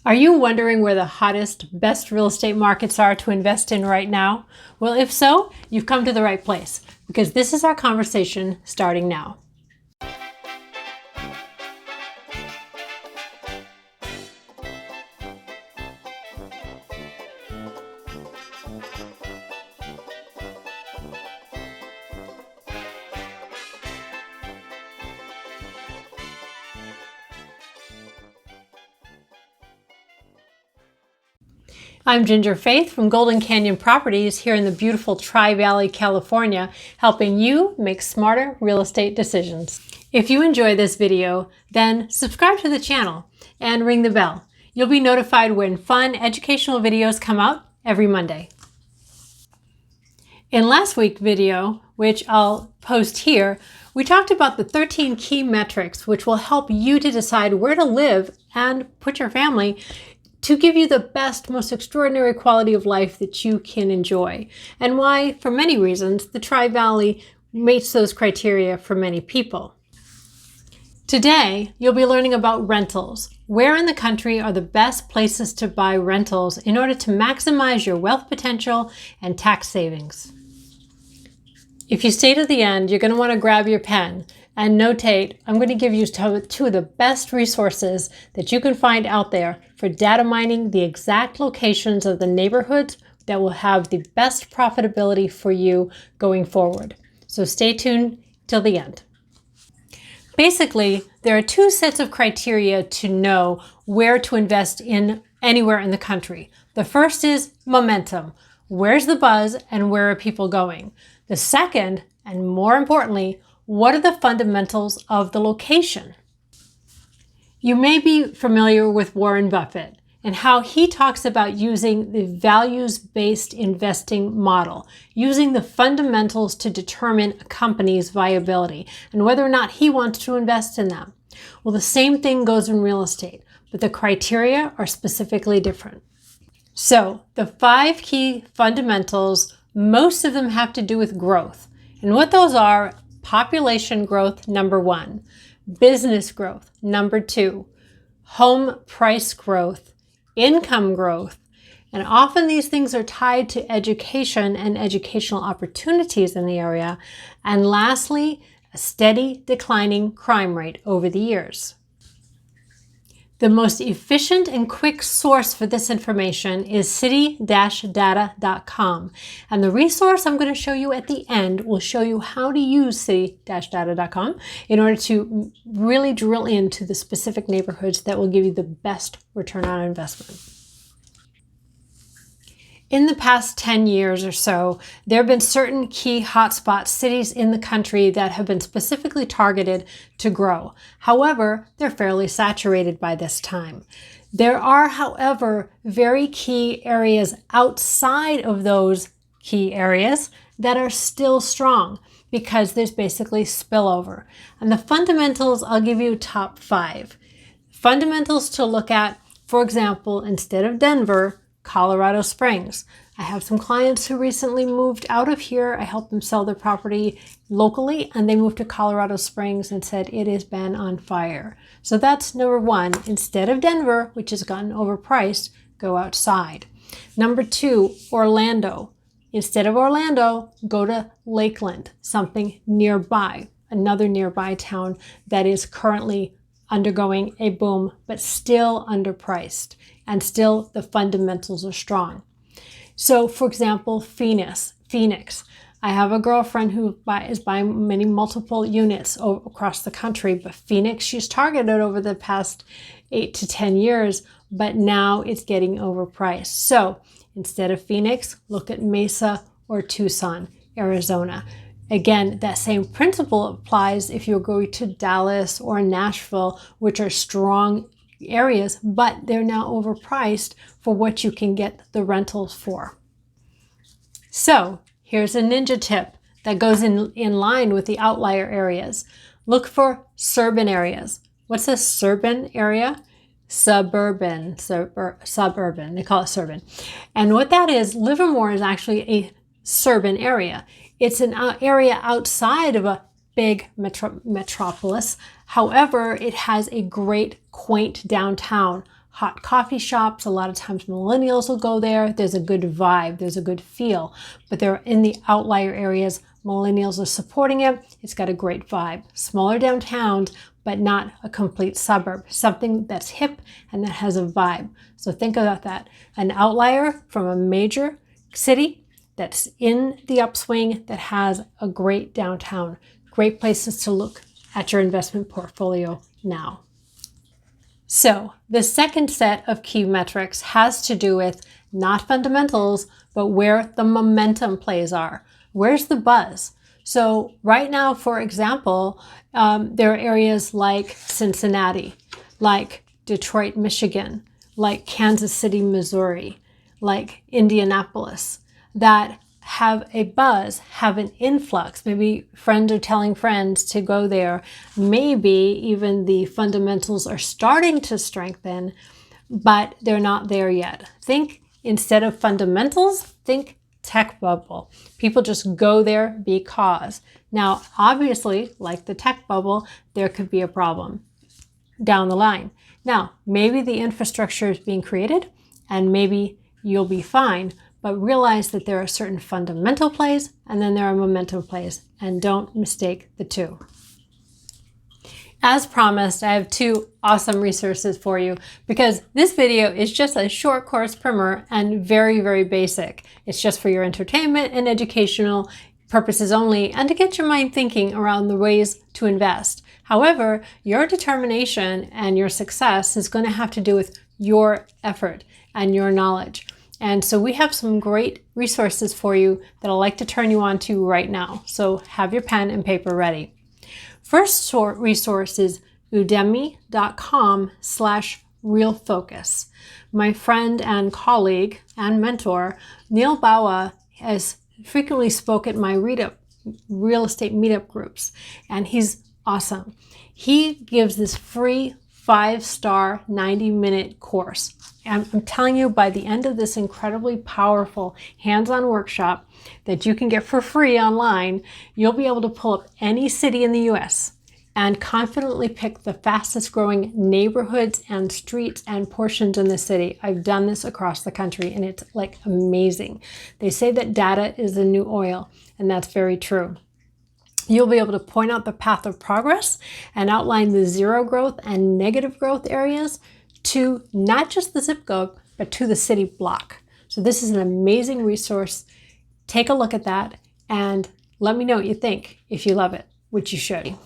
Are you wondering where the hottest, best real estate markets are to invest in right now? Well, if so, you've come to the right place, because this is our conversation starting now. I'm Ginger Faith from Golden Canyon Properties here in the beautiful Tri-Valley, California, helping you make smarter real estate decisions. If you enjoy this video, then subscribe to the channel and ring the bell. You'll be notified when fun educational videos come out every Monday. In last week's video, which I'll post here, we talked about the 13 key metrics which will help you to decide where to live and put your family to give you the best, most extraordinary quality of life that you can enjoy, and why, for many reasons, the Tri-Valley meets those criteria for many people. Today, you'll be learning about rentals. Where in the country are the best places to buy rentals in order to maximize your wealth potential and tax savings? If you stay to the end, you're going to want to grab your pen and notate. I'm going to give you two of the best resources that you can find out there for data mining the exact locations of the neighborhoods that will have the best profitability for you going forward. So stay tuned till the end. Basically, there are two sets of criteria to know where to invest in anywhere in the country. The first is momentum. Where's the buzz and where are people going? The second, and more importantly, what are the fundamentals of the location? You may be familiar with Warren Buffett and how he talks about using the values-based investing model, using the fundamentals to determine a company's viability and whether or not he wants to invest in them. Well, the same thing goes in real estate, but the criteria are specifically different. So the 5 key fundamentals, most of them have to do with growth. And what those are: population growth, number 1. Business growth, number 2. Home price growth, income growth. And often these things are tied to education and educational opportunities in the area. And lastly, a steady declining crime rate over the years. The most efficient and quick source for this information is city-data.com. And the resource I'm going to show you at the end will show you how to use city-data.com in order to really drill into the specific neighborhoods that will give you the best return on investment. In the past 10 years or so, there have been certain key hotspot cities in the country that have been specifically targeted to grow. However, they're fairly saturated by this time. There are, however, very key areas outside of those key areas that are still strong because there's basically spillover. And the fundamentals, I'll give you top 5. Fundamentals to look at, for example, instead of Denver, Colorado Springs. I have some clients who recently moved out of here. I helped them sell their property locally and they moved to Colorado Springs and said it has been on fire. So that's number 1. Instead of Denver, which has gotten overpriced, go outside. Number 2, Orlando. Instead of Orlando, go to Lakeland, something nearby, another nearby town that is currently undergoing a boom, but still underpriced, and still the fundamentals are strong. So, for example, Phoenix. I have a girlfriend who is buying multiple units across the country, but Phoenix, she's targeted over the past 8 to 10 years, but now it's getting overpriced. So, instead of Phoenix, look at Mesa or Tucson, Arizona. Again, that same principle applies if you're going to Dallas or Nashville, which are strong areas, but they're now overpriced for what you can get the rentals for. So here's a ninja tip that goes in line with the outlier areas. Look for suburban areas. What's a suburban area? Suburban. They call it suburban. And what that is, Livermore is actually a suburban area. It's an area outside of a big metropolis. However, it has a great, quaint downtown, hot coffee shops. A lot of times millennials will go there. There's a good vibe. There's a good feel. But they're in the outlier areas. Millennials are supporting it. It's got a great vibe. Smaller downtowns, but not a complete suburb. Something that's hip and that has a vibe. So think about that. An outlier from a major city that's in the upswing that has a great downtown. Great places to look at your investment portfolio now. So the second set of key metrics has to do with not fundamentals, but where the momentum plays are. Where's the buzz? So right now, for example, there are areas like Cincinnati, like Detroit, Michigan, like Kansas City, Missouri, like Indianapolis, that have a buzz, have an influx. Maybe friends are telling friends to go there. Maybe even the fundamentals are starting to strengthen, but they're not there yet. Think, instead of fundamentals, think tech bubble. People just go there because. Now, obviously, like the tech bubble, there could be a problem down the line. Now, maybe the infrastructure is being created and maybe you'll be fine, but realize that there are certain fundamental plays and then there are momentum plays, and don't mistake the two. As promised, I have two awesome resources for you because this video is just a short course primer and very, very basic. It's just for your entertainment and educational purposes only, and to get your mind thinking around the ways to invest. However, your determination and your success is going to have to do with your effort and your knowledge. And so we have some great resources for you that I'd like to turn you on to right now. So have your pen and paper ready. First resource is udemy.com/realfocus. My friend and colleague and mentor, Neil Bawa, has frequently spoke at my real estate meetup groups, and he's awesome. He gives this free 5-star 90-minute course. I'm telling you, by the end of this incredibly powerful hands-on workshop that you can get for free online, you'll be able to pull up any city in the US and confidently pick the fastest growing neighborhoods and streets and portions in the city. I've done this across the country and it's like amazing. They say that data is the new oil, and that's very true. You'll be able to point out the path of progress and outline the zero growth and negative growth areas to not just the zip code, but to the city block. So this is an amazing resource. Take a look at that and let me know what you think if you love it, which you should.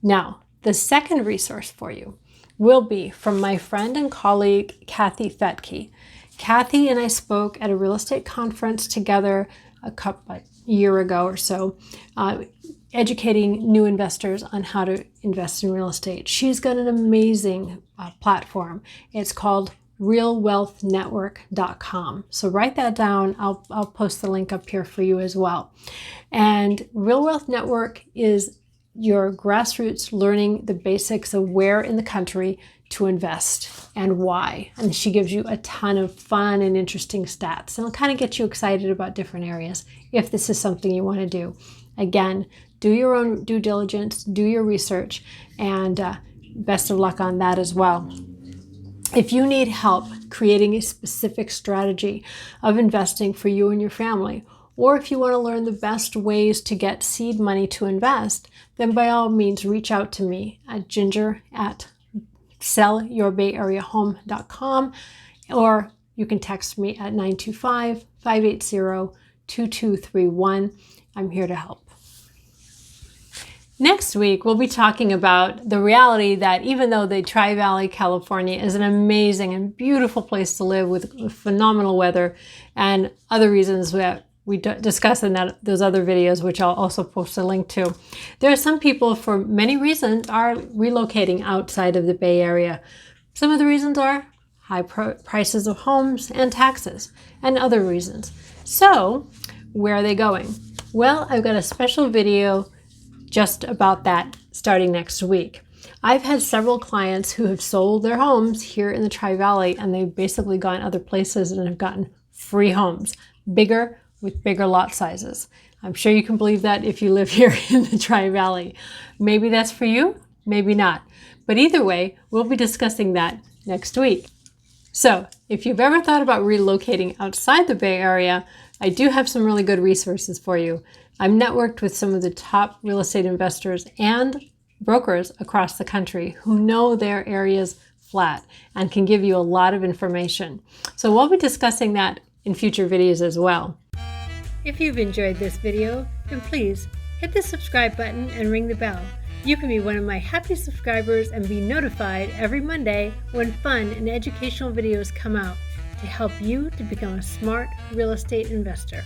Now, the second resource for you will be from my friend and colleague, Kathy Fetke. Kathy and I spoke at a real estate conference together a year ago or so, educating new investors on how to invest in real estate. She's got an amazing platform. It's called realwealthnetwork.com. So write that down. I'll post the link up here for you as well. And Real Wealth Network is your grassroots learning the basics of where in the country to invest and why. And she gives you a ton of fun and interesting stats. And it'll kind of get you excited about different areas if this is something you want to do. Again, do your own due diligence, do your research, and best of luck on that as well. If you need help creating a specific strategy of investing for you and your family, or if you want to learn the best ways to get seed money to invest, then by all means reach out to me at ginger@sellyourbayareahome.com, or you can text me at 925-580-2231. I'm here to help. Next week, we'll be talking about the reality that even though the Tri-Valley, California is an amazing and beautiful place to live with phenomenal weather and other reasons that we discuss in those other videos, which I'll also post a link to, there are some people, for many reasons, are relocating outside of the Bay Area. Some of the reasons are high prices of homes and taxes, and other reasons. So, where are they going? Well, I've got a special video just about that starting next week. I've had several clients who have sold their homes here in the Tri-Valley, and they've basically gone other places and have gotten free homes, bigger, with bigger lot sizes. I'm sure you can believe that if you live here in the Tri-Valley. Maybe that's for you, maybe not. But either way, we'll be discussing that next week. So if you've ever thought about relocating outside the Bay Area, I do have some really good resources for you. I've networked with some of the top real estate investors and brokers across the country who know their areas flat and can give you a lot of information. So we'll be discussing that in future videos as well. If you've enjoyed this video, then please hit the subscribe button and ring the bell. You can be one of my happy subscribers and be notified every Monday when fun and educational videos come out to help you to become a smart real estate investor.